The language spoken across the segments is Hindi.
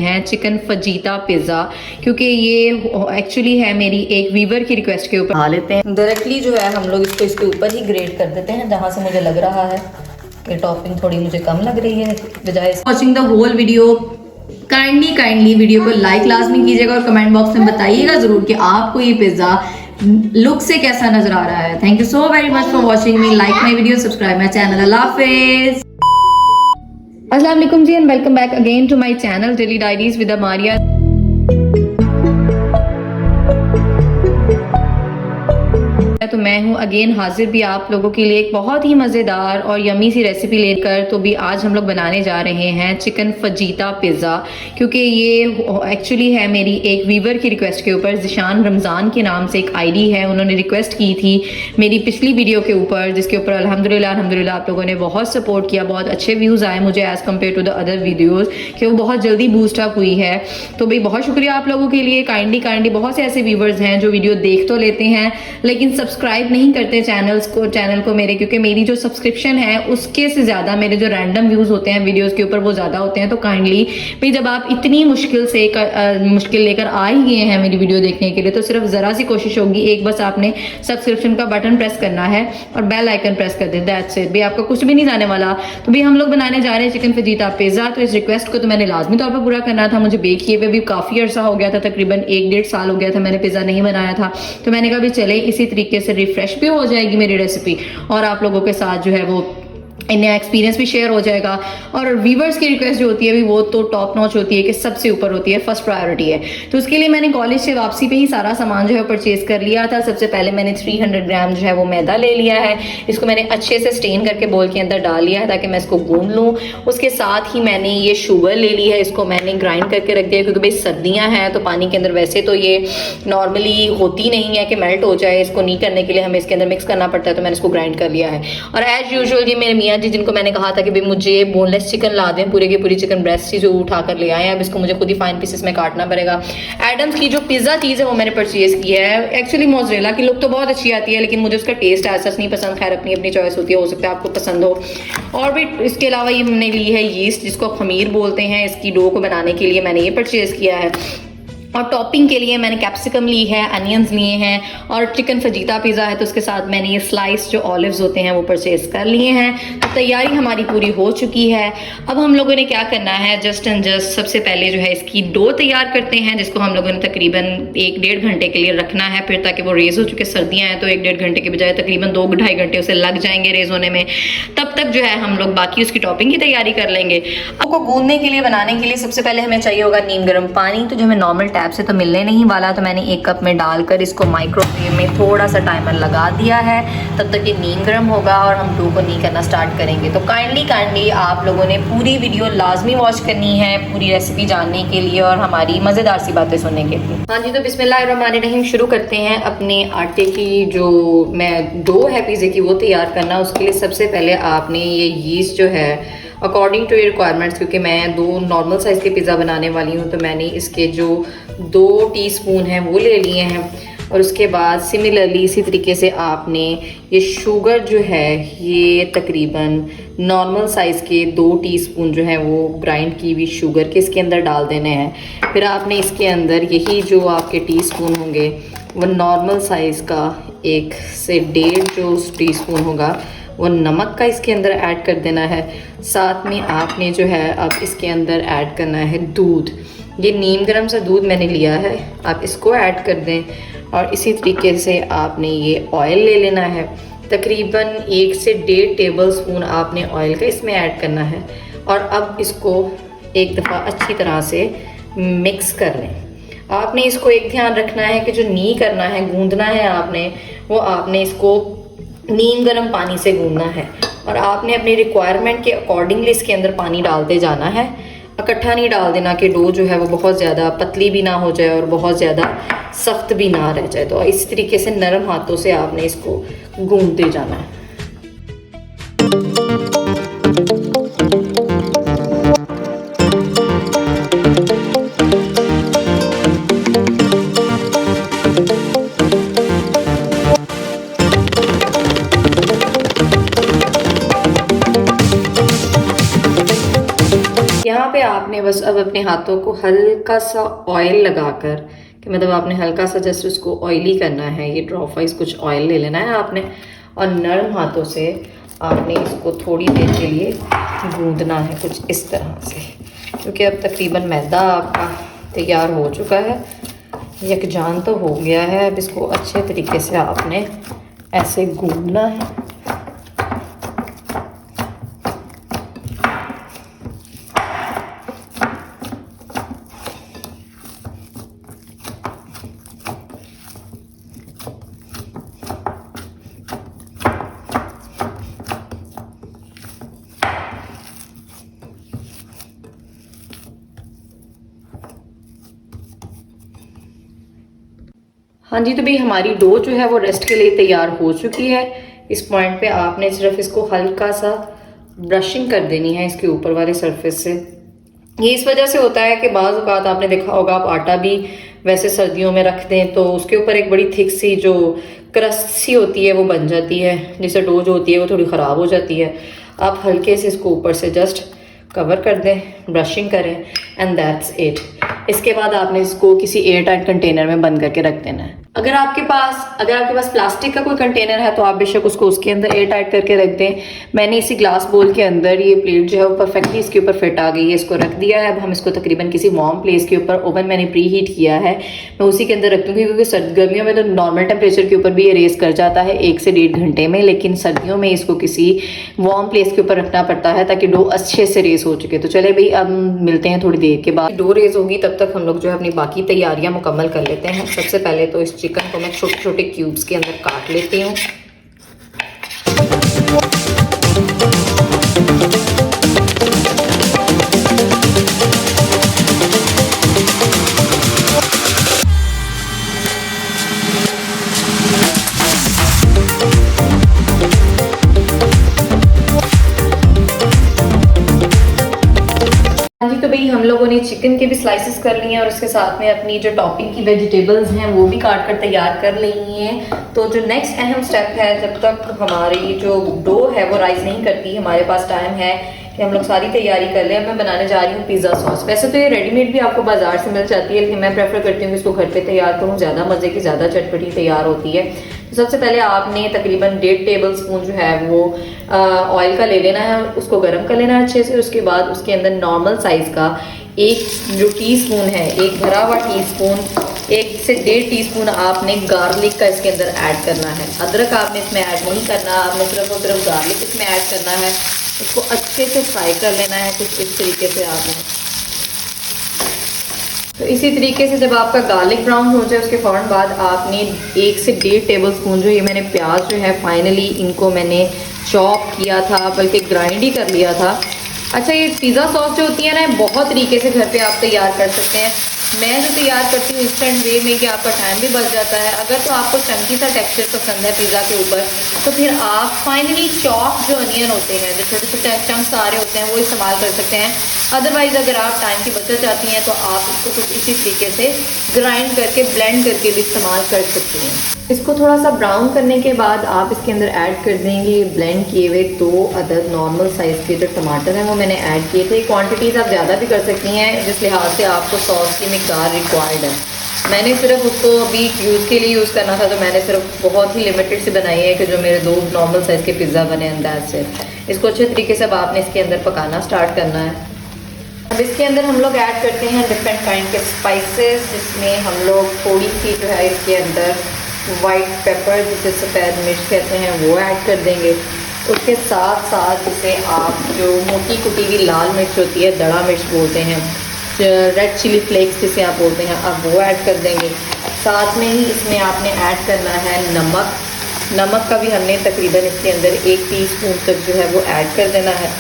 है चिकन फजीता पिज़्ज़ा, क्योंकि ये एक्चुअली है मेरी एक व्यूवर की रिक्वेस्ट के ऊपर खा लेते हैं। डायरेक्टली जो है हम लोग इसको इसके ऊपर ही ग्रेट कर देते हैं, जहाँ से मुझे लग रहा है कि टॉपिंग थोड़ी मुझे कम लग रही है बजाय। Watching the whole video, kindly video को लाइक लाजमी कीजिएगा और कमेंट बॉक्स में बताइएगा जरूर कि आपको ये पिज़्ज़ा लुक से कैसा नजर आ रहा है। Thank you so very much for watching me, like my video, subscribe my channel. अल्लाह हाफिज। अस्सलाम वालेकुम जी and welcome back again to my channel daily diaries with Amaria. तो मैं हूं अगेन हाजिर भी आप लोगों के लिए एक बहुत ही मज़ेदार और यमी सी रेसिपी लेकर। तो भी आज हम लोग बनाने जा रहे हैं चिकन फजीता पिज़्ज़ा, क्योंकि ये एक्चुअली है मेरी एक व्यूवर की रिक्वेस्ट के ऊपर। ज़िशान रमज़ान के नाम से एक आईडी है, उन्होंने रिक्वेस्ट की थी मेरी पिछली वीडियो के ऊपर, जिसके ऊपर अल्हम्दुलिल्लाह आप लोगों ने बहुत सपोर्ट किया, बहुत अच्छे व्यूज़ आए मुझे as compare to the other videos, कि वो बहुत जल्दी बूस्ट अप हुई है। तो भाई बहुत शुक्रिया आप लोगों के लिए। काइंडली बहुत से ऐसे व्यूवर्स हैं जो वीडियो देख तो लेते हैं लेकिन सब्सक्राइब नहीं करते चैनल को मेरे, क्योंकि मेरी जो सब्सक्रिप्शन है उसके से ज़्यादा मेरे जो रैंडम व्यूज़ होते हैं वीडियोस के ऊपर वो ज़्यादा होते हैं। तो काइंडली भाई जब आप इतनी मुश्किल लेकर आ ही गए हैं मेरी वीडियो देखने के लिए, तो सिर्फ ज़रा सी कोशिश होगी, एक बस आपने सब्सक्रिप्शन का बटन प्रेस करना है और बेल आइकन प्रेस कर दें, दैट्स इट। भाई आपका कुछ भी नहीं जाने वाला। तो भाई हम लोग बनाने जा रहे हैं चिकन फजीता पिज़्ज़ा। तो इस रिक्वेस्ट को तो मैंने लाजमी तौर पर पूरा करना था। मुझे बेक किए हुए भी काफ़ी अर्सा हो गया था, तकरीबन 1-1.5 साल हो गया था मैंने पिज़्ज़ा नहीं बनाया था। तो मैंने कहा भी चले इसी तरीके से रिफ्रेश भी हो जाएगी मेरी रेसिपी और आप लोगों के साथ जो है वो नया एक्सपीरियंस भी शेयर हो जाएगा। और व्यूवर्स की रिक्वेस्ट जो होती है भी वो तो टॉप नॉच होती है, कि सबसे ऊपर होती है, फर्स्ट प्रायोरिटी है। तो उसके लिए मैंने कॉलेज से वापसी पे ही सारा सामान जो है परचेज कर लिया था। सबसे पहले मैंने 300 ग्राम जो है वो मैदा ले लिया है। इसको मैंने अच्छे से स्टेन करके बोल के अंदर डाल लिया है ताकि मैं इसको गूंद लूँ। उसके साथ ही मैंने ये शुगर ले ली है, इसको मैंने ग्राइंड करके रख दिया, क्योंकि भाई सर्दियाँ हैं तो पानी के अंदर वैसे तो ये नॉर्मली होती नहीं है कि मेल्ट हो जाए, इसको नहीं करने के लिए हमें इसके अंदर मिक्स करना पड़ता है। तो मैंने इसको ग्राइंड कर लिया है। और एज यूजुअल ये मेरे मियाँ जी, जिनको मैंने कहा था कि भाई मुझे बोनलेस चिकन ला दें, पूरे की पूरी चिकन ब्रेस्ट जो उठा कर ले आए हैं। अब इसको मुझे खुद ही फाइन पीसेस में काटना पड़ेगा। एडम्स की जो पिज़्ज़ा चीज़ है वो मैंने परचेज की है। एक्चुअली मोज़रेला की लुक तो बहुत अच्छी आती है, लेकिन मुझे उसका टेस्ट ऐसा नहीं पसंद। खैर अपनी अपनी चॉइस होती है, हो सकता है आपको पसंद हो। और भी इसके अलावा ये हमने ली है यीस्ट, जिसको आप खमीर बोलते हैं। इसकी डो को बनाने के लिए मैंने ये परचेज किया है। और टॉपिंग के लिए मैंने कैप्सिकम ली है, अनियंस लिए हैं, और चिकन फजीता पिज़्ज़ा है तो उसके साथ मैंने ये स्लाइस जो ऑलिव्स होते हैं वो परचेज कर लिए हैं। तो तैयारी हमारी पूरी हो चुकी है। अब हम लोगों ने क्या करना है, जस्ट एंड जस्ट सबसे पहले जो है इसकी डो तैयार करते हैं, जिसको हम लोगों ने तकरीबन 1-1.5 घंटे के लिए रखना है, फिर ताकि वो रेज़ हो चुके। सर्दियाँ हैं तो 1-1.5 घंटे के बजाय तकरीबन 2-2.5 घंटे उसे लग जाएंगे रेज़ होने में। तब तक जो है हम लोग बाकी उसकी टॉपिंग की तैयारी कर लेंगे। आपको गूंदने के लिए, बनाने के लिए सबसे पहले हमें चाहिए होगा नीम गर्म पानी, तो जो हमें नॉर्मल टैप से तो मिलने नहीं वाला। तो मैंने 1 कप में डालकर इसको माइक्रोवेव में थोड़ा सा टाइमर लगा दिया है, तब तक ये नीम गर्म होगा और हम डो को नी करना स्टार्ट करेंगे। तो काइंडली आप लोगों ने पूरी वीडियो लाजमी वॉच करनी है, पूरी रेसिपी जानने के लिए और हमारी मज़ेदार सी बातें सुनने के लिए। हाँ जी, तो बिस्मिल्लाहिर्रहमानिर्रहीम शुरू करते हैं अपने आटे की जो मैं डो है पिज़्ज़े की वो तैयार करना। उसके लिए सबसे पहले आपने ये यीस्ट जो है अकॉर्डिंग टू योर रिक्वायरमेंट्स, क्योंकि मैं 2 नॉर्मल साइज़ के पिज़्ज़ा बनाने वाली हूँ, तो मैंने इसके जो 2 टीस्पून हैं वो ले लिए हैं। और उसके बाद सिमिलरली इसी तरीके से आपने ये शुगर जो है ये तकरीबन नॉर्मल साइज़ के 2 टीस्पून जो है वो ग्राइंड की हुई शुगर के इसके अंदर डाल देने हैं। फिर आपने इसके अंदर यही जो आपके टीस्पून होंगे वो नॉर्मल साइज़ का 1 से 1.5 जो टीस्पून होगा वो नमक का इसके अंदर ऐड कर देना है। साथ में आपने जो है अब इसके अंदर ऐड करना है दूध। ये नीम गर्म सा दूध मैंने लिया है, आप इसको ऐड कर दें। और इसी तरीके से आपने ये ऑयल ले लेना है, तकरीबन 1 से 1.5 टेबल स्पून आपने ऑयल का इसमें ऐड करना है। और अब इसको एक दफ़ा अच्छी तरह से मिक्स कर लें। आपने इसको एक ध्यान रखना है कि जो नी करना है, गूंदना है आपने, वो आपने इसको नीम गर्म पानी से गूंदना है। और आपने अपनी रिक्वायरमेंट के अकॉर्डिंगली इसके अंदर पानी डालते जाना है। इकट्ठा नहीं डाल देना कि डो जो है वो बहुत ज़्यादा पतली भी ना हो जाए और बहुत ज़्यादा सख्त भी ना रह जाए। तो इस तरीके से नरम हाथों से आपने इसको गूंदते जाना है। यहाँ पे आपने बस अब अपने हाथों को हल्का सा ऑयल लगाकर, कि मतलब आपने हल्का सा जस्ट उसको ऑयली करना है, ये ड्रॉप वाइज कुछ ऑयल ले लेना है आपने, और नरम हाथों से आपने इसको थोड़ी देर के लिए गूंदना है कुछ इस तरह से, क्योंकि अब तकरीबन मैदा आपका तैयार हो चुका है, यकजान तो हो गया है। अब इसको अच्छे तरीके से आपने ऐसे गूंदना है। हाँ जी, तो भाई हमारी डो जो है वो रेस्ट के लिए तैयार हो चुकी है। इस पॉइंट पे आपने सिर्फ इसको हल्का सा ब्रशिंग कर देनी है इसके ऊपर वाले सरफेस से। ये इस वजह से होता है कि बाज़ औक़ात आपने देखा होगा, आप आटा भी वैसे सर्दियों में रख दें तो उसके ऊपर एक बड़ी थिक सी जो क्रस्ट सी होती है वो बन जाती है, जिससे डो जो होती है वो थोड़ी ख़राब हो जाती है। आप हल्के से इसको ऊपर से जस्ट कवर कर दें, ब्रशिंग करें, एंड दैट्स इट। इसके बाद आपने इसको किसी एयर टाइट कंटेनर में बंद करके रख देना है। अगर आपके पास प्लास्टिक का कोई कंटेनर है तो आप बेशक उसको उसके अंदर एयर टाइट करके रख दें। मैंने इसी ग्लास बोल के अंदर ये प्लेट जो है वो परफेक्टली इसके ऊपर फिट आ गई है, इसको रख दिया है। अब हम इसको तकरीबन किसी वार्म प्लेस के ऊपर, ओवन मैंने प्री हीट किया है, मैं उसी के अंदर रख दूँगी, क्योंकि गर्मियों में तो नॉर्मल टेम्परेचर के ऊपर भी ये रेस कर जाता है 1 से 1.5 घंटे में, लेकिन सर्दियों में इसको किसी वार्म प्लेस के ऊपर रखना पड़ता है ताकि डो अच्छे से रेस हो चुके। तो चले भाई, अब मिलते हैं थोड़ी देर के बाद। डो रेस होगी तब तक हम लोग जो है अपनी बाकी तैयारियां मुकम्मल कर लेते हैं। सबसे पहले तो इस चिकन को मैं छोटे छोटे क्यूब्स के अंदर काट लेती हूँ। तो भाई हम लोगों ने चिकन के भी स्लाइसेस कर लिए हैं और उसके साथ में अपनी जो टॉपिंग की वेजिटेबल्स हैं वो भी काट कर तैयार कर ली हैं। तो जो नेक्स्ट अहम स्टेप है, जब तक हमारी जो डो है वो राइज नहीं करती, हमारे पास टाइम है कि हम लोग सारी तैयारी कर लें। मैं बनाने जा रही हूँ पिज़्ज़ा सॉस। वैसे तो ये रेडीमेड भी आपको बाजार से मिल जाती है, लेकिन मैं प्रेफर करती हूँ कि इसको घर पे तैयार करूँ, ज़्यादा मज़े की, ज़्यादा चटपटी तैयार होती है। तो सबसे पहले आपने तकरीबन 1.5 टेबल स्पून जो है वो ऑयल का ले लेना है, उसको गर्म कर लेना है अच्छे से। उसके बाद उसके अंदर नॉर्मल साइज़ का एक जो टीस्पून है, एक भरा हुआ टीस्पून, 1 से 1.5 टीस्पून आपने गार्लिक का इसके अंदर ऐड करना है। अदरक आपने इसमें ऐड नहीं करना, आपने सिर्फ और सिर्फ गार्लिक इसमें ऐड करना है। उसको अच्छे से फ्राई कर लेना है कुछ इस तरीके से आपने। तो इसी तरीके से जब आपका गार्लिक ब्राउन हो जाए उसके फ़ौरन बाद आपने 1 से 1.5 टेबल स्पून जो ये मैंने प्याज जो है फाइनली इनको मैंने चॉप किया था, बल्कि ग्राइंड ही कर लिया था। अच्छा, ये पिज़्ज़ा सॉस जो होती है ना, बहुत तरीके से घर पे आप तैयार कर सकते हैं। मैं जो तैयार करती हूँ इंस्टेंट वे में कि आपका टाइम भी बच जाता है। अगर तो आपको चंकी सा टेक्सचर पसंद है पिज़्ज़ा के ऊपर, तो फिर आप फाइनली चॉप जो अनियन होते हैं, जो छोटे छोटे चंक्स आ रहे होते हैं, वो इस्तेमाल कर सकते हैं। अदरवाइज़ अगर आप टाइम की बचत चाहती हैं तो आप इसको कुछ इसी तरीके से ग्राइंड करके, ब्लेंड करके भी इस्तेमाल कर सकती हैं। इसको थोड़ा सा ब्राउन करने के बाद आप इसके अंदर ऐड कर देंगे ब्लेंड किए हुए 2 अदद नॉर्मल साइज़ के जो टमाटर हैं वो मैंने ऐड किए थे। क्वांटिटीज़ आप ज़्यादा भी कर सकती हैं जिस लिहाज से आपको सॉस की मिकदार रिक्वायर्ड है। मैंने सिर्फ उसको अभी यूज़ के लिए यूज़ करना था, तो मैंने सिर्फ बहुत ही लिमिटेड से बनाई है कि जो मेरे 2 नॉर्मल साइज़ के पिज़्ज़ा बने अंदाज से। इसको अच्छे तरीके से अब आपने इसके अंदर पकाना स्टार्ट करना है। अब इसके अंदर हम लोग ऐड करते हैं डिफरेंट काइंड के स्पाइसेस, जिसमें हम लोग थोड़ी सी जो है इसके अंदर वाइट पेपर, जिसे सफ़ेद मिर्च कहते हैं, वो ऐड कर देंगे। उसके साथ साथ इसे आप जो मोटी कुटी हुई लाल मिर्च होती है, दड़ा मिर्च बोलते हैं, रेड चिली फ्लेक्स जिसे आप बोलते हैं, आप वो ऐड कर देंगे। साथ में ही इसमें आपने ऐड करना है नमक का भी हमने तकरीबन इसके अंदर 1 टीस्पून तक जो है वो ऐड कर देना है।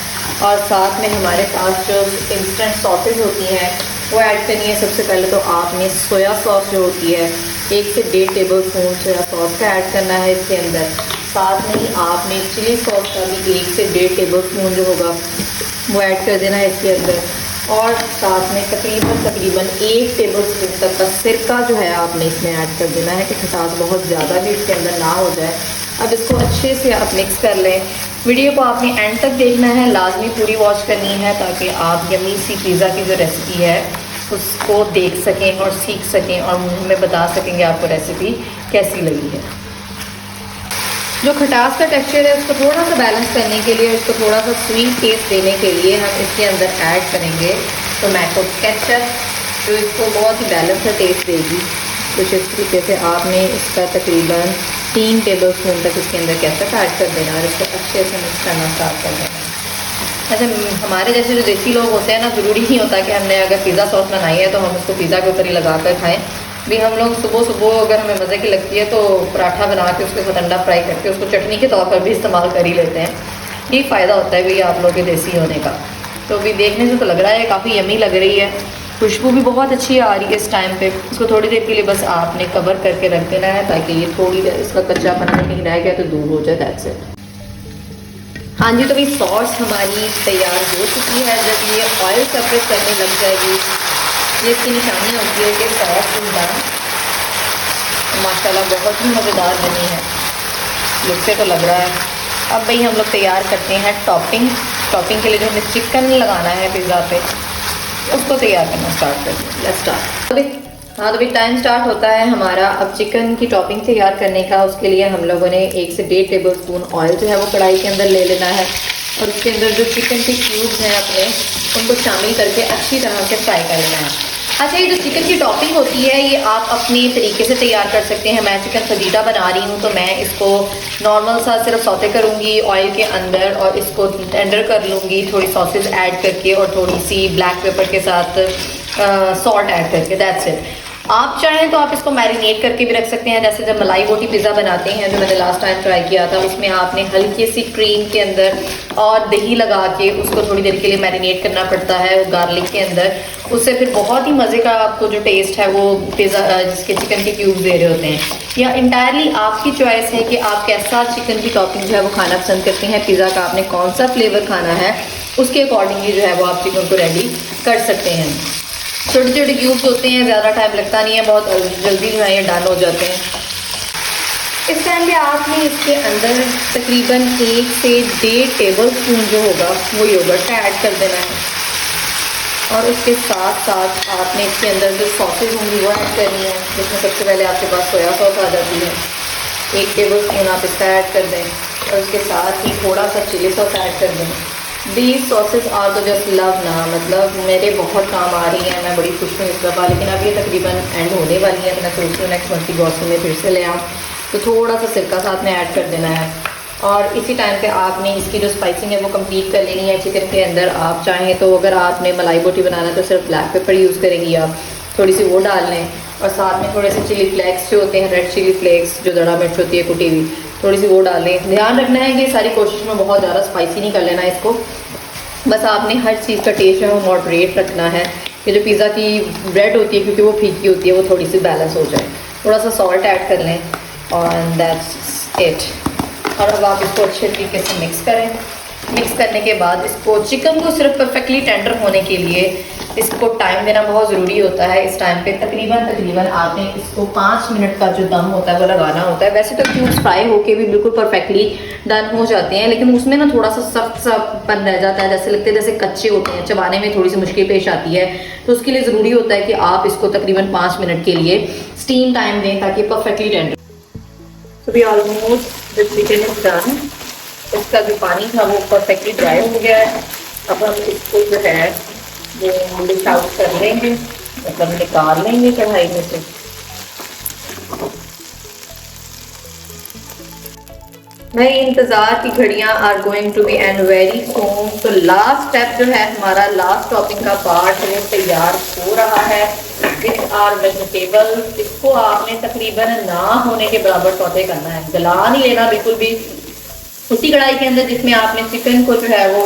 और साथ में हमारे पास जो इंस्टेंट सॉसेज होती हैं वो ऐड करनी है। सबसे पहले तो आपने सोया सॉस जो होती है 1 से 1.5 टेबल स्पून सोया सॉस का ऐड करना है इसके अंदर। साथ में ही आपने चिली सॉस का भी 1 से 1.5 टेबल स्पून जो होगा वो ऐड कर देना है इसके अंदर। और साथ में तकरीबन 1 टेबल स्पून तक का सिरका जो है आपने इसमें ऐड कर देना है कि खटास बहुत ज़्यादा भी इसके अंदर ना हो जाए। अब इसको अच्छे से आप मिक्स कर लें। वीडियो को आपने एंड तक देखना है, लाजमी पूरी वॉच करनी है ताकि आप यम्मी सी पिज़्ज़ा की जो रेसिपी है उसको देख सकें और सीख सकें और हमें बता सकेंगे आपको रेसिपी कैसी लगी है। जो खटास का टेक्सचर है उसको थोड़ा सा बैलेंस करने के लिए, उसको थोड़ा सा स्वीट टेस्ट देने के लिए हम इसके अंदर ऐड करेंगे टोमेटो केचप, जो इसको बहुत ही बैलेंस का टेस्ट देगी। कुछ इस तरीके से आपने इसका तकरीबन 3 टेबल स्पून तक इसके अंदर केचप ऐड कर देना और इसको अच्छे से मिक्स करना स्टार्ट कर देना। अच्छा, हमारे जैसे जो देसी लोग होते हैं ना, ज़रूरी नहीं होता कि हमने अगर पिज़्ज़ा सॉस बनाई है तो हम उसको पिज़्ज़ा के ऊपर ही लगा कर खाएँ। भी हम लोग सुबह सुबह अगर हमें मज़े की लगती है तो पराठा बना के उसके साथ अंडा फ्राई करके उसको चटनी के तौर पर भी इस्तेमाल कर ही लेते हैं। ये फ़ायदा होता है भाई आप लोग के देसी होने का। तो अभी देखने से तो लग रहा है काफ़ी यम्मी लग रही है, खुशबू भी बहुत अच्छी आ रही है इस टाइम पे। इसको थोड़ी देर के लिए बस आपने कवर करके रख देना है ताकि ये थोड़ी देर इसका कच्चापन नहीं रह गया तो दूर हो जाए, दैट्स इट। हाँ जी, तो भाई सॉस हमारी तैयार हो चुकी है। जब ये ऑयल सेपरेट करने लग जाएगी, ये इसकी निशानी होती है कि सॉस डन। माशाल्लाह बहुत ही मज़ेदार बनी है, लुक से तो लग रहा है। अब भाई हम लोग तैयार करते हैं टॉपिंग। टॉपिंग के लिए जो हमें चिकन लगाना है पिज़्ज़ा पे, उसको तैयार करना स्टार्ट करते हैं। Let's start. हाँ, तो भाई टाइम स्टार्ट होता है हमारा अब चिकन की टॉपिंग तैयार करने का। उसके लिए हम लोगों ने 1 से 1.5 टेबल स्पून ऑयल जो है वो कढ़ाई के अंदर ले लेना है और उसके अंदर जो चिकन के क्यूब्स हैं अपने, उनको शामिल करके अच्छी तरह से फ्राई कर लेना है। अच्छा, ये जो चिकन की टॉपिंग होती है ये आप अपने तरीके से तैयार कर सकते हैं। मैं चिकन फजीता बना रही हूँ तो मैं इसको नॉर्मल सा सिर्फ सौते करूँगी ऑयल के अंदर और इसको टेंडर कर लूँगी थोड़ी सॉसेज ऐड करके और थोड़ी सी ब्लैक पेपर के साथ सॉल्ट ऐड करके, दैट्स इट। आप चाहें तो आप इसको मैरिनेट करके भी रख सकते हैं, जैसे जब मलाई बोटी पिज़्ज़ा बनाते हैं जो मैंने लास्ट टाइम ट्राई किया था, उसमें आपने हल्की सी क्रीम के अंदर और दही लगा के उसको थोड़ी देर के लिए मैरिनेट करना पड़ता है गार्लिक के अंदर। उससे फिर बहुत ही मज़े का आपको जो टेस्ट है वो पिज़्ज़ा जिसके चिकन के क्यूब्स दे रहे होते हैं। या इंटायरली आपकी चॉइस है कि आप कैसा चिकन की टॉपिंग जो है वो खाना पसंद करते हैं, पिज़्ज़ा का आपने कौन सा फ्लेवर खाना है, उसके अकॉर्डिंगली जो है वो आप चिकन को रेडी कर सकते हैं। छोटे छोटे क्यूब्स होते हैं, ज़्यादा टाइम लगता नहीं है, बहुत जल्दी जो है ये डन हो जाते हैं। इस टाइम पे आपने इसके अंदर तकरीबन 1 से 1.5 टेबल स्पून जो होगा वो योगर्ट ऐड कर देना है और उसके साथ साथ आपने इसके अंदर जो सॉसेज होंगी वो ऐड करनी है, जिसमें सबसे पहले आपके पास सोया सॉस आ जाती है। 1 टेबल स्पून आप इसका ऐड कर दें और उसके साथ ही थोड़ा सा चिली सॉस ऐड कर दें। दीज सॉसेस आर तो जस्ट लव ना, मतलब मेरे बहुत काम आ रही हैं, मैं बड़ी खुश हूँ इस दफ़ा। लेकिन अब ये तकरीबन एंड होने वाली है तो मैं सोचती हूँ नेक्स्ट मंथ की ग्रॉसरी में फिर से ले आऊँ, तो थोड़ा सा सिरका साथ में ऐड कर देना है। और इसी टाइम पे आपने इसकी जो स्पाइसिंग है वो कंप्लीट कर लेनी है चिकन के अंदर। आप चाहें तो अगर आपने मलाई बोटी बनाना है तो सिर्फ ब्लैक पेपर यूज़ करेंगी आप, थोड़ी सी वो डाल लें और साथ में थोड़े से चिली फ्लेक्स जो होते हैं, रेड चिली फ्लेक्स जो दड़ा मिर्च होती है कुटी हुई, थोड़ी सी वो डाल लें। ध्यान रखना है कि सारी कोशिश में बहुत ज़्यादा स्पाइसी नहीं कर लेना इसको, बस आपने हर चीज़ का टेस्ट है वो मॉडरेट रखना है। ये जो पिज़्ज़ा की ब्रेड होती है क्योंकि वो फीकी होती है, वो थोड़ी सी बैलेंस हो जाए। थोड़ा सा सॉल्ट ऐड कर लें और दैट्स इट। और अब आप इसको अच्छे तरीके से मिक्स करें। मिक्स करने के बाद इसको चिकन को सिर्फ परफेक्टली टेंडर होने के लिए इसको टाइम देना बहुत ज़रूरी होता है। इस टाइम पे तकरीबन आपने इसको 5 मिनट का जो दम होता है वो लगाना होता है। वैसे तो क्यूब्स फ्राई होके भी बिल्कुल परफेक्टली डन हो जाते हैं, लेकिन उसमें ना थोड़ा सा सख्त सा पन रह जाता है, जैसे लगते हैं जैसे कच्चे होते हैं, चबाने में थोड़ी सी मुश्किल पेश आती है। तो उसके लिए ज़रूरी होता है कि आप इसको तकरीबन 5 मिनट के लिए स्टीम टाइम दें ताकि परफेक्टली टेंडर। तो भी almost the chicken is done. इसका जो पानी था वो परफेक्टली ड्राई हो गया है। अब हम इसको जो है वो डिश आउट कर लेंगे, मतलब निकाल लेंगे कढ़ाई में से। भाई इंतज़ार की घड़ियां are going to be end very soon. तो लास्ट स्टेप जो है हमारा, लास्ट टॉपिंग का पार्ट वो तैयार हो रहा है विद आर वेजिटेबल। इसको आपने तकरीबन ना होने के बराबर सौते करना है, गला नहीं लेना बिल्कुल भी। उसी कढ़ाई के अंदर जिसमें आपने चिकन को जो है वो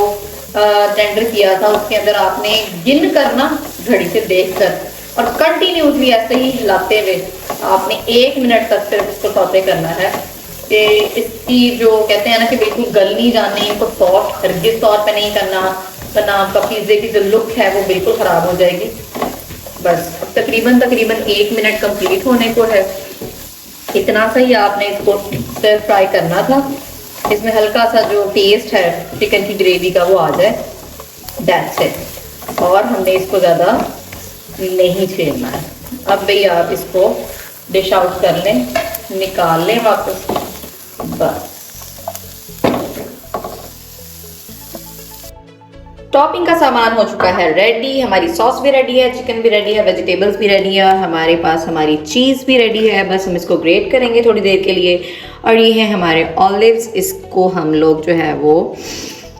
टेंडर किया था, उसके अंदर आपने गिन करना घड़ी से देखकर और कंटिन्यूसली ऐसे ही हिलाते हुए आपने 1 मिनट तक सिर्फ इसको सौते करना है कि इसकी जो कहते हैं ना कि बिल्कुल गल नहीं जानी, इनको सॉफ्ट हरगिज़ तौर पे नहीं करना, वरना आपका पिज़्ज़े की जो लुक है वो बिल्कुल ख़राब हो जाएगी। बस अब तकरीबन 1 मिनट कंप्लीट होने को है, इतना सा ही आपने इसको स्टर फ्राई करना था, इसमें हल्का सा जो टेस्ट है चिकन की ग्रेवी का वो आ जाए, दैट्स इट। और हमने इसको ज़्यादा नहीं छेड़ना है। अब भाई आप इसको डिश आउट कर लें, निकाल लें वापस, बस। टॉपिंग का सामान हो चुका है रेडी, हमारी सॉस भी रेडी है, चिकन भी रेडी है, वेजिटेबल्स भी रेडी है, हमारे पास हमारी चीज़ भी रेडी है। बस हम इसको ग्रेट करेंगे थोड़ी देर के लिए। और ये है हमारे ऑलिव्स, इसको हम लोग जो है वो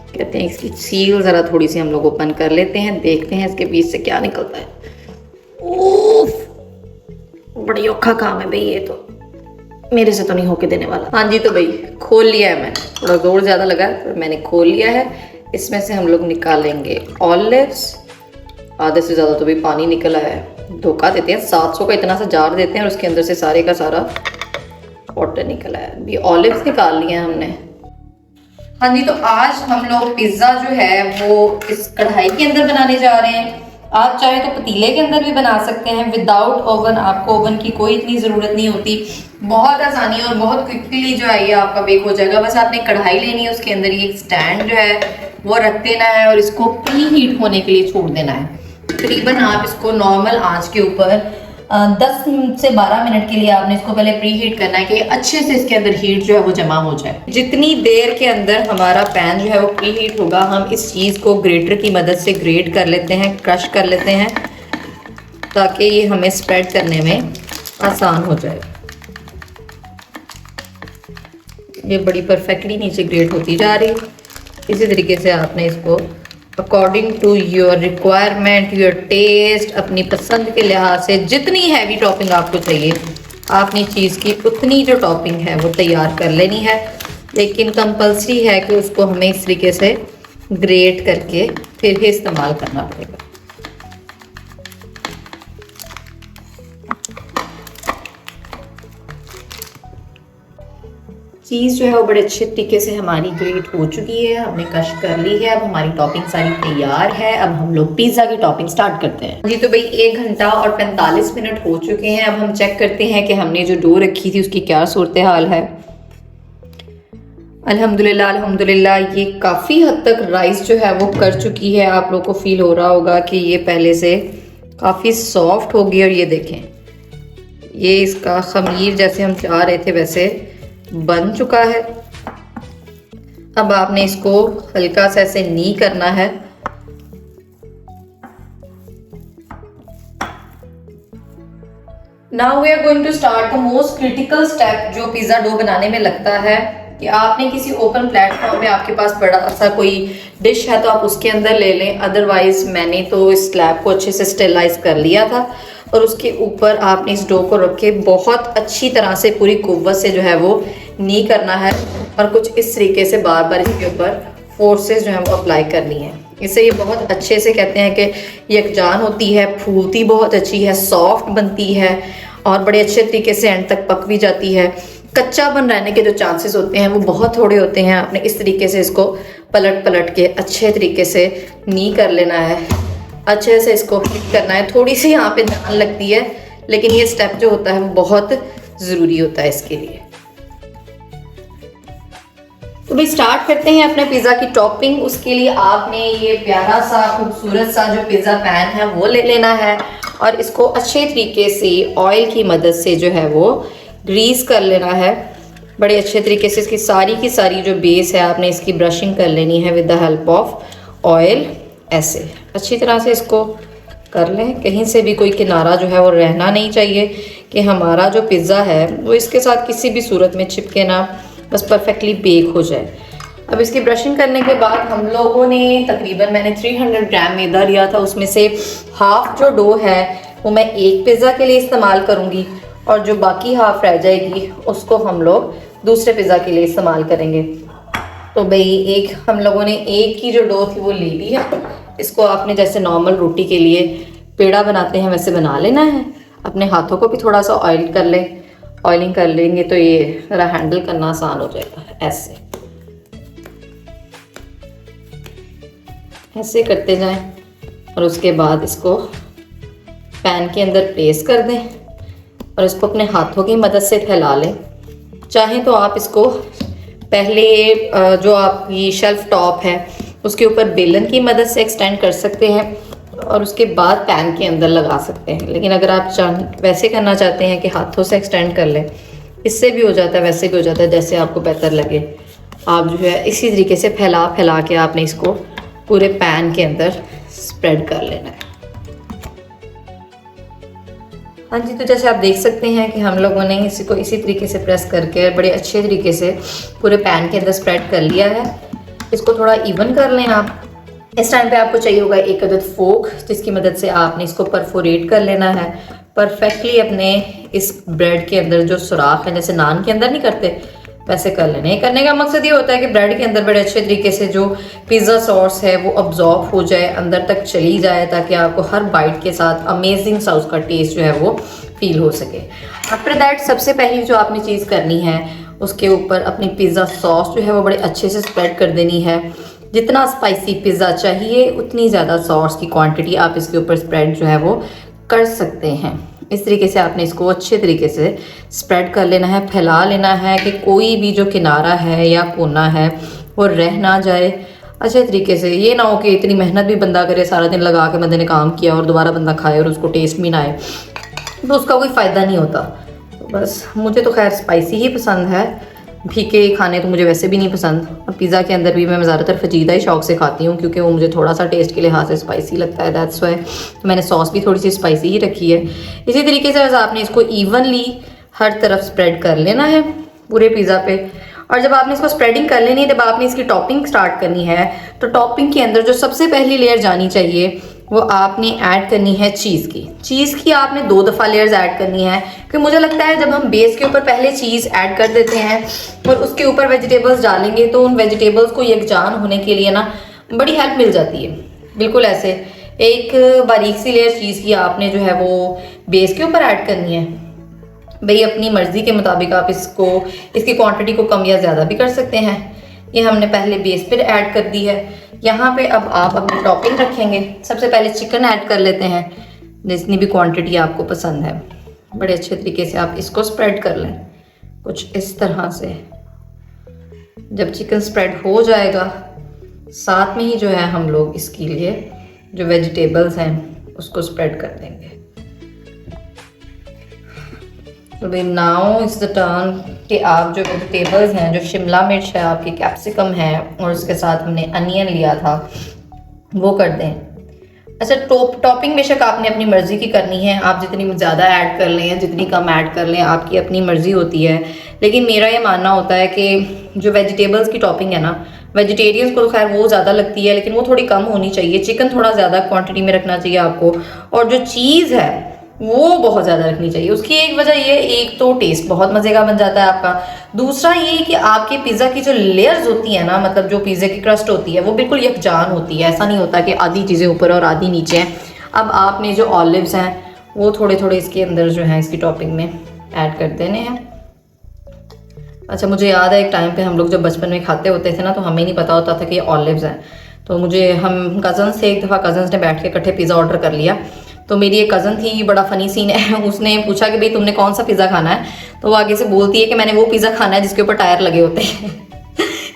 कहते हैं, इसकी सील ज़रा थोड़ी सी हम लोग ओपन कर लेते हैं, देखते हैं इसके बीच से क्या निकलता है। ओह, बड़ी औखा काम है भाई, ये तो मेरे से तो नहीं होके देने वाला। हाँ जी, तो भाई खोल लिया है मैंने, थोड़ा जोर ज़्यादा लगा पर मैंने खोल लिया है। इसमें से हम लोग निकालेंगे ऑलिव्स। आधे से ज़्यादा तो भी पानी निकला है, धोखा देते हैं। 700 का इतना सा जार देते हैं और उसके अंदर से सारे का सारा वाटर निकला है। अभी ऑलिव्स निकाल लिए हैं हमने। हाँ जी, तो आज हम लोग पिज़्ज़ा जो है वो इस कढ़ाई के अंदर बनाने जा रहे हैं। आप चाहे तो पतीले के अंदर भी बना सकते हैं विदाउट ओवन, आपको ओवन की कोई इतनी ज़रूरत नहीं होती। बहुत आसानी और बहुत क्विकली जो है ये आपका बेक हो जाएगा। बस आपने कढ़ाई लेनी है, उसके अंदर ये एक स्टैंड जो है वो रख देना है और इसको प्री हीट होने के लिए छोड़ देना है। तकरीबन आप इसको नॉर्मल आंच के ऊपर 10 से 12 मिनट के लिए आपने इसको पहले प्री हीट करना है कि अच्छे से इसके अंदर हीट जो है वो जमा हो जाए। जितनी देर के अंदर हमारा पैन जो है वो प्री हीट होगा, हम इस चीज़ को ग्रेटर की मदद से ग्रेट कर लेते हैं, क्रश कर लेते हैं, ताकि ये हमें स्प्रेड करने में आसान हो जाए। ये बड़ी परफेक्टली नीचे ग्रेट होती जा रही है। इसी तरीके से आपने इसको according to your requirement, your taste, अपनी पसंद के लिहाज से जितनी हैवी टॉपिंग आपको चाहिए, आपने चीज़ की उतनी जो टॉपिंग है वो तैयार कर लेनी है। लेकिन कंपल्सरी है कि उसको हमें इस तरीके से ग्रेट करके फिर ही इस्तेमाल करना पड़ेगा। चीज़ जो है वो बड़े अच्छे तरीके से हमारी ग्रेट हो चुकी है, हमने कश कर ली है। अब हमारी टॉपिंग सारी तैयार है। अब हम लोग पिज़्ज़ा की टॉपिंग स्टार्ट करते हैं। जी, तो भाई 1 घंटा और 45 मिनट हो चुके हैं। अब हम चेक करते हैं कि हमने जो डो रखी थी उसकी क्या सूरत हाल है। अल्हम्दुलिल्लाह अल्हम्दुलिल्लाह ये काफ़ी हद तक राइस जो है वो कर चुकी है। आप लोग को फील हो रहा होगा कि ये पहले से काफ़ी सॉफ्ट हो गई। और ये देखें, ये इसका खमीर जैसे हम चाह रहे थे वैसे बन चुका है। अब आपने इसको हल्का सा ऐसे नी करना है। Now we are going to start the most critical step जो पिज्जा डो बनाने में लगता है, कि आपने किसी ओपन प्लेटफॉर्म में आपके पास बड़ा सा कोई डिश है तो आप उसके अंदर ले लें। अदरवाइज मैंने तो इस स्लैब को अच्छे से स्टेरिलाइज कर लिया था और उसके ऊपर आपने इस डो को रख के बहुत अच्छी तरह से पूरी कुव्वत से जो है वो नी करना है और कुछ इस तरीके से बार बार इसके ऊपर फोर्सेस जो है वो अप्लाई करनी है। इससे ये बहुत अच्छे से कहते हैं कि यकजान होती है, फूलती बहुत अच्छी है, सॉफ्ट बनती है और बड़े अच्छे तरीके से एंड तक पक भी जाती है। कच्चा बन रहने के जो चांसेस होते हैं वो बहुत थोड़े होते हैं। आपने इस तरीके से इसको पलट पलट के अच्छे तरीके से नी कर लेना है, अच्छे से इसको हिट करना है। थोड़ी सी यहाँ पे जान लगती है, लेकिन ये स्टेप जो होता है वो बहुत ज़रूरी होता है इसके लिए। तो भाई स्टार्ट करते हैं अपने पिज़्ज़ा की टॉपिंग। उसके लिए आपने ये प्यारा सा खूबसूरत सा जो पिज़्ज़ा पैन है वो ले लेना है और इसको अच्छे तरीके से ऑयल की मदद से जो है वो ग्रीस कर लेना है। बड़े अच्छे तरीके से इसकी सारी की सारी जो बेस है आपने इसकी ब्रशिंग कर लेनी है with the help of oil. ऐसे अच्छी तरह से इसको कर लें, कहीं से भी कोई किनारा जो है वो रहना नहीं चाहिए कि हमारा जो पिज़्ज़ा है वो इसके साथ किसी भी सूरत में चिपके ना, बस परफेक्टली बेक हो जाए। अब इसकी ब्रशिंग करने के बाद हम लोगों ने तकरीबन मैंने 300 ग्राम मैदा लिया था, उसमें से हाफ जो डो है वो मैं एक पिज़्ज़ा के लिए इस्तेमाल करूँगी और जो बाकी हाफ रह जाएगी उसको हम लोग दूसरे पिज़्ज़ा के लिए इस्तेमाल करेंगे। तो भाई एक हम लोगों ने एक की जो डो थी वो ले ली है। इसको आपने जैसे नॉर्मल रोटी के लिए पेड़ा बनाते हैं वैसे बना लेना है। अपने हाथों को भी थोड़ा सा ऑयल कर लें, ऑयलिंग कर लेंगे तो ये ज़रा हैंडल करना आसान हो जाएगा। ऐसे ऐसे करते जाएं और उसके बाद इसको पैन के अंदर प्लेस कर दें और इसको अपने हाथों की मदद से फैला लें चाहें तो आप इसको पहले जो आपकी शेल्फ टॉप है उसके ऊपर बेलन की मदद से एक्सटेंड कर सकते हैं और उसके बाद पैन के अंदर लगा सकते हैं। लेकिन अगर आप वैसे करना चाहते हैं कि हाथों से एक्सटेंड कर लें, इससे भी हो जाता है, वैसे भी हो जाता है, जैसे आपको बेहतर लगे। आप जो है इसी तरीके से फैला फैला के आपने इसको पूरे पैन के अंदर स्प्रेड कर लेना है। हाँ जी, तो जैसे आप देख सकते हैं कि हम लोगों ने इसको इसी तरीके से प्रेस करके बड़े अच्छे तरीके से पूरे पैन के अंदर स्प्रेड कर लिया है। इसको थोड़ा इवन कर लें आप। इस टाइम पे आपको चाहिए होगा एक अदद फोक, जिसकी मदद से आपने इसको परफोरेट कर लेना है परफेक्टली अपने इस ब्रेड के अंदर जो सुराख है, जैसे नान के अंदर नहीं करते वैसे कर लेने। ये करने का मकसद ये होता है कि ब्रेड के अंदर बड़े अच्छे तरीके से जो पिज़्ज़ा सॉस है वो अब्जॉर्ब हो जाए, अंदर तक चली जाए, ताकि आपको हर बाइट के साथ अमेजिंग सा उसका टेस्ट जो है वो फील हो सके। आफ्टर दैट सबसे पहली जो आपने चीज़ करनी है, उसके ऊपर अपनी पिज़्ज़ा सॉस जो है वो बड़े अच्छे से स्प्रेड कर देनी है। जितना स्पाइसी पिज़्ज़ा चाहिए उतनी ज़्यादा सॉस की क्वांटिटी आप इसके ऊपर स्प्रेड जो है वो कर सकते हैं। इस तरीके से आपने इसको अच्छे तरीके से स्प्रेड कर लेना है, फैला लेना है कि कोई भी जो किनारा है या कोना है वो रह ना जाए अच्छे तरीके से। ये ना हो कि इतनी मेहनत भी बंदा करे, सारा दिन लगा के बंदे ने काम किया और दोबारा बंदा खाए और उसको टेस्ट भी ना आए, तो उसका कोई फ़ायदा नहीं होता। तो बस मुझे तो खैर स्पाइसी ही पसंद है, फीके खाने तो मुझे वैसे भी नहीं पसंद। और पिज़्ज़ा के अंदर भी मैं ज़्यादातर फजीदा ही शौक से खाती हूँ, क्योंकि वो मुझे थोड़ा सा टेस्ट के लिहाज से स्पाइसी लगता है, दैट्स वाई। तो मैंने सॉस भी थोड़ी सी स्पाइसी ही रखी है। इसी तरीके से बस आपने इसको इवनली हर तरफ स्प्रेड कर लेना है पूरे पिज़्ज़ा पे। और जब आपने इसको स्प्रेडिंग कर लेनी है, जब आपने इसकी टॉपिंग स्टार्ट करनी है, तो टॉपिंग के अंदर जो सबसे पहली लेयर जानी चाहिए वो आपने ऐड करनी है चीज़ की। चीज़ की आपने 2 दफ़ा लेयर्स ऐड करनी है, क्योंकि मुझे लगता है जब हम बेस के ऊपर पहले चीज़ ऐड कर देते हैं और उसके ऊपर वेजिटेबल्स डालेंगे तो उन वेजिटेबल्स को यकजान होने के लिए ना बड़ी हेल्प मिल जाती है। बिल्कुल ऐसे एक बारीक सी लेयर चीज़ की आपने जो है वो बेस के ऊपर ऐड करनी है। भाई अपनी मर्ज़ी के मुताबिक आप इसकी क्वांटिटी को कम या ज़्यादा भी कर सकते हैं। ये हमने पहले बेस पर ऐड कर दी है। यहाँ पे अब आप अपनी टॉपिंग रखेंगे। सबसे पहले चिकन ऐड कर लेते हैं, जितनी भी क्वांटिटी आपको पसंद है। बड़े अच्छे तरीके से आप इसको स्प्रेड कर लें कुछ इस तरह से। जब चिकन स्प्रेड हो जाएगा, साथ में ही जो है हम लोग इसके लिए जो वेजिटेबल्स हैं उसको स्प्रेड कर देंगे। तो भाई नाउ इट्स द टर्न कि आप जो वेजिटेबल्स हैं, जो शिमला मिर्च है, आपकी कैप्सिकम है और उसके साथ हमने अनियन लिया था, वो कर दें। अच्छा, टॉपिंग बेशक आपने अपनी मर्ज़ी की करनी है, आप जितनी ज़्यादा ऐड कर लें, जितनी कम ऐड कर लें, आपकी अपनी मर्ज़ी होती है। लेकिन मेरा ये मानना होता है कि जो वेजिटेबल्स की टॉपिंग है ना, वेजिटेरियंस को तो खैर वो ज़्यादा लगती है, लेकिन वो थोड़ी कम होनी चाहिए। चिकन थोड़ा ज़्यादा क्वांटिटी में रखना चाहिए आपको, और जो चीज़ है वो बहुत ज़्यादा रखनी चाहिए। उसकी एक वजह ये, एक तो टेस्ट बहुत मज़े का बन जाता है आपका, दूसरा ये कि आपके पिज़्ज़ा की जो लेयर्स होती है ना, मतलब जो पिज़्ज़ा की क्रस्ट होती है वो बिल्कुल यकजान होती है। ऐसा नहीं होता कि आधी चीज़ें ऊपर और आधी नीचे हैं। अब आपने जो ऑलिव्स हैं वो थोड़े थोड़े इसके अंदर जो है इसकी टॉपिंग में ऐड कर देने हैं। अच्छा, मुझे याद है एक टाइम पे हम लोग जब बचपन में खाते होते थे ना, तो हमें नहीं पता होता था कि ये ऑलिव्स हैं। तो हम कज़न्स थे, एक दफ़ा कज़न्स ने बैठ के इकट्ठे पिज़्ज़ा ऑर्डर कर लिया। तो मेरी एक कज़न थी, बड़ा फ़नी सीन है, उसने पूछा कि भाई तुमने कौन सा पिज़्ज़ा खाना है, तो वो आगे से बोलती है कि मैंने वो पिज़्ज़ा खाना है जिसके ऊपर टायर लगे होते हैं।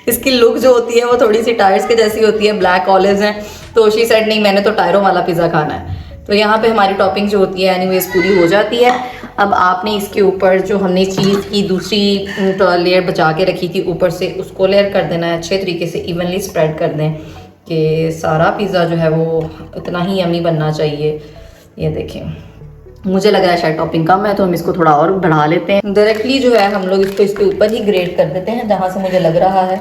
इसकी लुक जो होती है वो थोड़ी सी टायर्स के जैसी होती है, ब्लैक ऑलिव्स हैं। तो शी सेड नहीं, मैंने तो टायरों वाला पिज़्ज़ा खाना है। तो यहाँ पे हमारी टॉपिंग जो होती है एनीवेज पूरी हो जाती है। अब आपने इसके ऊपर जो हमने चीज़ की दूसरी लेयर बचा के रखी थी ऊपर से, उसको लेयर कर देना है। अच्छे तरीके से इवनली स्प्रेड कर दें कि सारा पिज़्ज़ा जो है वो इतना ही यमी बनना चाहिए। ये देखें, मुझे लग रहा है शायद टॉपिंग कम है, तो हम इसको थोड़ा और बढ़ा लेते हैं। डायरेक्टली जो है हम लोग इसको इसके ऊपर ही ग्रेट कर देते हैं, जहाँ से मुझे लग रहा है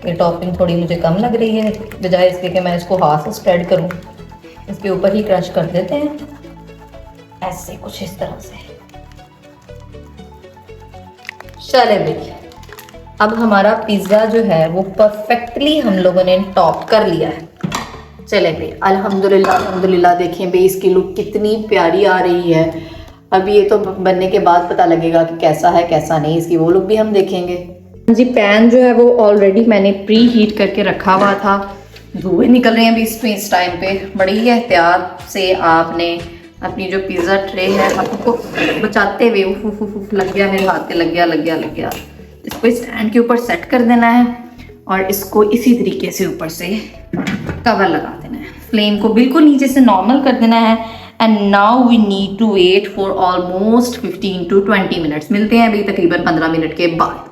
कि टॉपिंग थोड़ी मुझे कम लग रही है, बजाय इसके कि मैं इसको हाथ से स्प्रेड करूँ। इसके ऊपर ही क्रश कर देते हैं ऐसे कुछ इस तरह से। चले भाई, अब हमारा पिज़्ज़ा जो है वो परफेक्टली हम लोगों ने टॉप कर लिया है। चले भाई, अल्हम्दुलिल्लाह अल्हम्दुलिल्लाह। देखें भाई इसकी लुक कितनी प्यारी आ रही है। अब ये तो बनने के बाद पता लगेगा कि कैसा है कैसा नहीं, इसकी वो लुक भी हम देखेंगे जी। पैन जो है वो ऑलरेडी मैंने प्री हीट करके रखा हुआ था, धुएं निकल रहे हैं अभी इस टाइम पे। बड़ी ही एहतियात से आपने अपनी जो पिज़्ज़ा ट्रे है, हाथों को बचाते हुए, उफ लग गया मेरे हाथ पे, लग गया। इसको स्टैंड के ऊपर सेट कर देना है और इसको इसी तरीके से ऊपर से कवर लगा देना है। फ्लेम को बिल्कुल नीचे से नॉर्मल कर देना है। And now we need to wait for almost 15 to 20 minutes. मिलते हैं भाई तकरीबन 15 मिनट के बाद।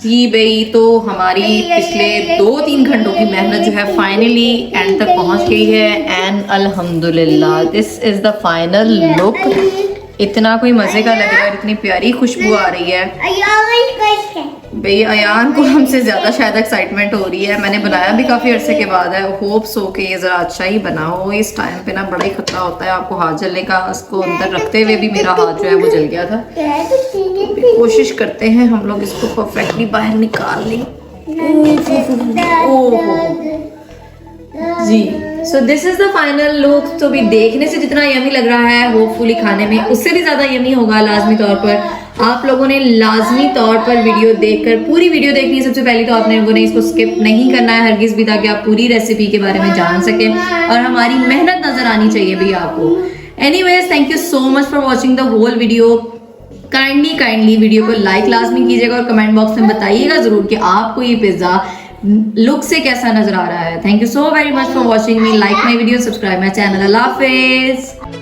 जी भाई, तो हमारी पिछले 2-3 घंटों की मेहनत जो है फाइनली एंड तक पहुंच गई है। एंड अल्हम्दुलिल्लाह this is the final look. इतना कोई मजे का लग रहा है, इतनी प्यारी खुशबू आ रही है भाई। अयान को हमसे ज्यादा शायद एक्साइटमेंट हो रही है। मैंने बनाया भी काफी अरसे के बाद है। होप सो के ये जरा अच्छा ही बना हो। इस टाइम पे ना बड़ा ही खतरा होता है आपको हाथ जलने का। इसको अंदर रखते हुए भी मेरा हाथ जो है वो जल गया था। तो कोशिश करते हैं हम लोग इसको परफेक्टली बाहर निकाल लें। जी, so this is the final look. तो भी देखने से जितना यमी लग रहा है होपफुली खाने में उससे भी ज्यादा यमी होगा लाजमी तौर पर। आप लोगों ने लाजमी तौर पर वीडियो देखकर पूरी वीडियो देखनी है। सबसे पहले तो आप लोगों ने इसको स्किप नहीं करना है हरगिज भी, ताकि आप पूरी रेसिपी के बारे में जान सकें और हमारी मेहनत नजर आनी चाहिए भी आपको। Anyways, thank you so much for watching the whole video. Kindly video को लाइक लाजमी कीजिएगा और कमेंट बॉक्स में बताइएगा जरूर कि आपको ये पिज्जा लुक से कैसा नजर आ रहा है। Thank you so very much for watching me. Like my video, subscribe my channel. अल्लाह हाफिज।